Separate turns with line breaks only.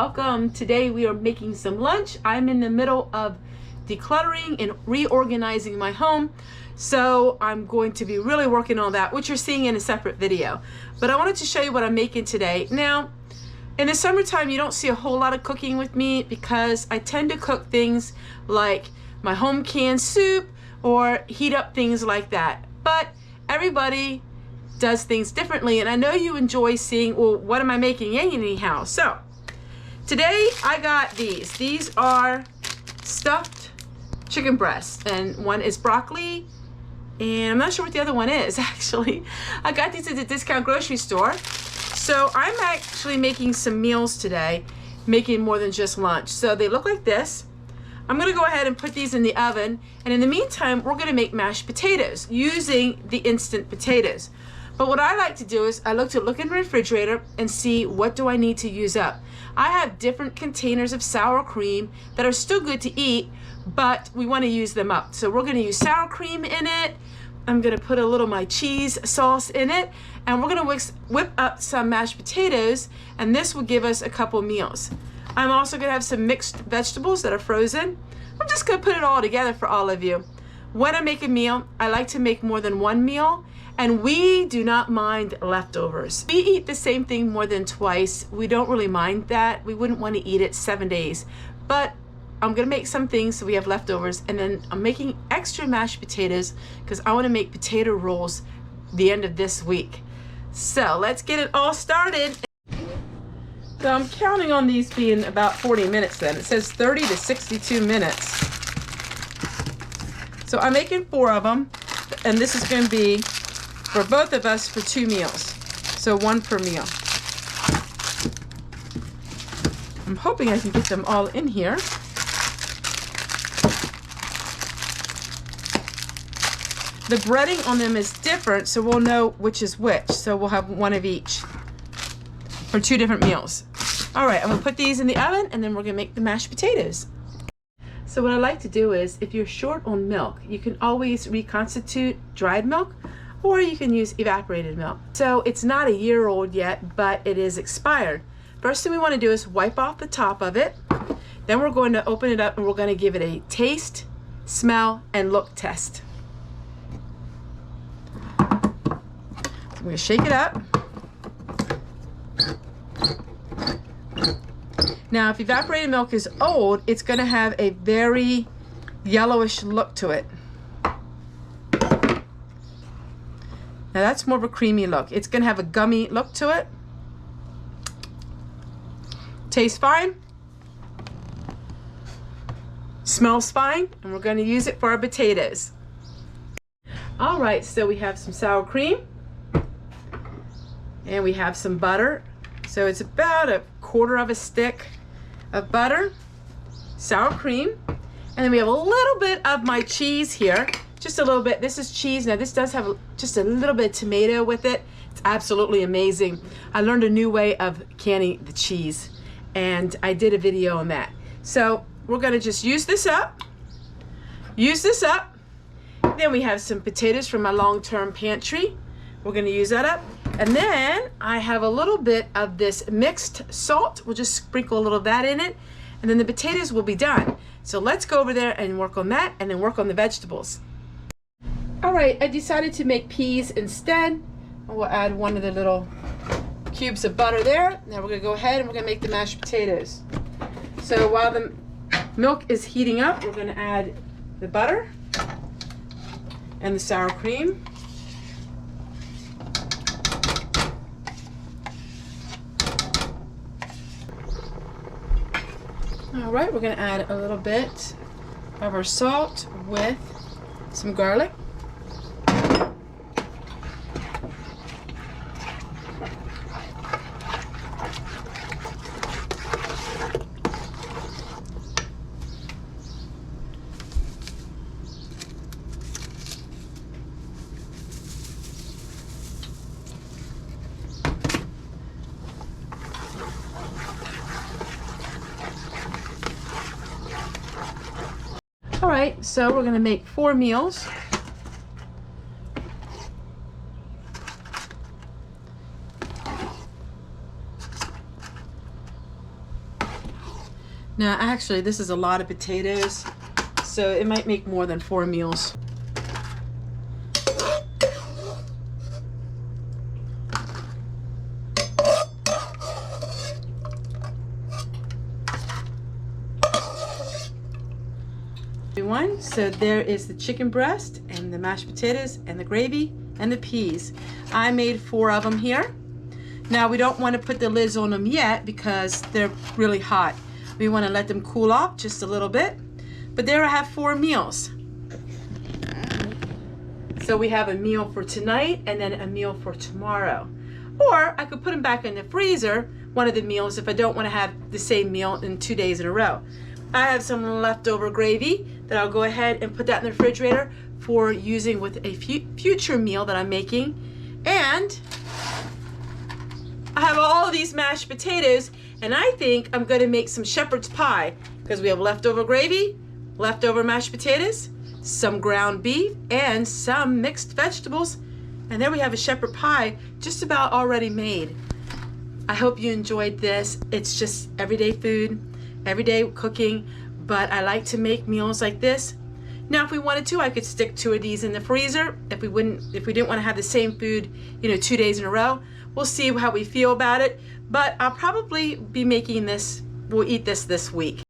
welcome. Today we are making some lunch. I'm in the middle of decluttering and reorganizing my home, so I'm going to be really working on that, which you're seeing in a separate video. But I wanted to show you what I'm making today. Now, in the summertime, you don't see a whole lot of cooking with me because I tend to cook things like my home canned soup or heat up things like that. But everybody does things differently, and I know you enjoy seeing, well, what am I making anyhow? So today I got these. These are stuffed chicken breasts, and one is broccoli, and I'm not sure what the other one is actually. I got these at the discount grocery store. So I'm actually making some meals today, making more than just lunch. So they look like this. I'm gonna go ahead and put these in the oven, and in the meantime we're gonna make mashed potatoes using the instant potatoes. But what I like to do is I look in the refrigerator and see what do I need to use up. I have different containers of sour cream that are still good to eat, but we want to use them up. So we're going to use sour cream in it. I'm going to put a little of my cheese sauce in it, and we're going to whip up some mashed potatoes, and this will give us a couple meals. I'm also going to have some mixed vegetables that are frozen. I'm just going to put it all together for all of you. When I make a meal, I like to make more than one meal. And we do not mind leftovers. We eat the same thing more than twice. We don't really mind that. We wouldn't want to eat it 7 days. But I'm gonna make some things so we have leftovers, and then I'm making extra mashed potatoes because I want to make potato rolls the end of this week. So let's get it all started. So I'm counting on these being about 40 minutes then. It says 30 to 62 minutes. So I'm making 4 of them, and this is going to be for both of us for 2 meals, so 1 per meal. I'm hoping I can get them all in here. The breading on them is different, so we'll know which is which. So we'll have 1 of each for 2 different meals. All right, I'm gonna put these in the oven, and then we're gonna make the mashed potatoes. So what I like to do is, if you're short on milk, you can always reconstitute dried milk, or you can use evaporated milk. So it's not a year old yet, but it is expired. First thing we want to do is wipe off the top of it. Then we're going to open it up, and we're going to give it a taste, smell, and look test. So I'm going to shake it up. Now, if evaporated milk is old, it's going to have a very yellowish look to it. Now that's more of a creamy look. It's gonna have a gummy look to it. Tastes fine. Smells fine. And we're gonna use it for our potatoes. All right, so we have some sour cream. And we have some butter. So it's about 1/4 of a stick of butter, sour cream. And then we have a little bit of my cheese here. Just a little bit. This is cheese. Now this does have just a little bit of tomato with it. It's absolutely amazing. I learned a new way of canning the cheese, and I did a video on that. So we're gonna just use this up. Then we have some potatoes from my long-term pantry. We're gonna use that up. And then I have a little bit of this mixed salt. We'll just sprinkle a little of that in it, and then the potatoes will be done. So let's go over there and work on that, and then work on the vegetables. All right, I decided to make peas instead. We'll add 1 of the little cubes of butter there. Now we're gonna go ahead and we're gonna make the mashed potatoes. So while the milk is heating up, we're gonna add the butter and the sour cream. All right, we're gonna add a little bit of our salt with some garlic. All right, so we're gonna make 4 meals. Now, actually, this is a lot of potatoes, so it might make more than 4 meals. Everyone, so there is the chicken breast and the mashed potatoes and the gravy and the peas. I made 4 of them here. Now we don't want to put the lids on them yet because they're really hot. We want to let them cool off just a little bit. But there I have 4 meals. So we have a meal for tonight and then a meal for tomorrow. Or I could put them back in the freezer, one of the meals, if I don't want to have the same meal in 2 days in a row. I have some leftover gravy that I'll go ahead and put that in the refrigerator for using with a future meal that I'm making. And I have all of these mashed potatoes, and I think I'm going to make some shepherd's pie because we have leftover gravy, leftover mashed potatoes, some ground beef, and some mixed vegetables. And there we have a shepherd pie just about already made. I hope you enjoyed this. It's just everyday food, everyday cooking, but I like to make meals like this. Now, if we wanted to, I could stick 2 of these in the freezer if we didn't want to have the same food, 2 days in a row. We'll see how we feel about it, but I'll probably be making this, we'll eat this week.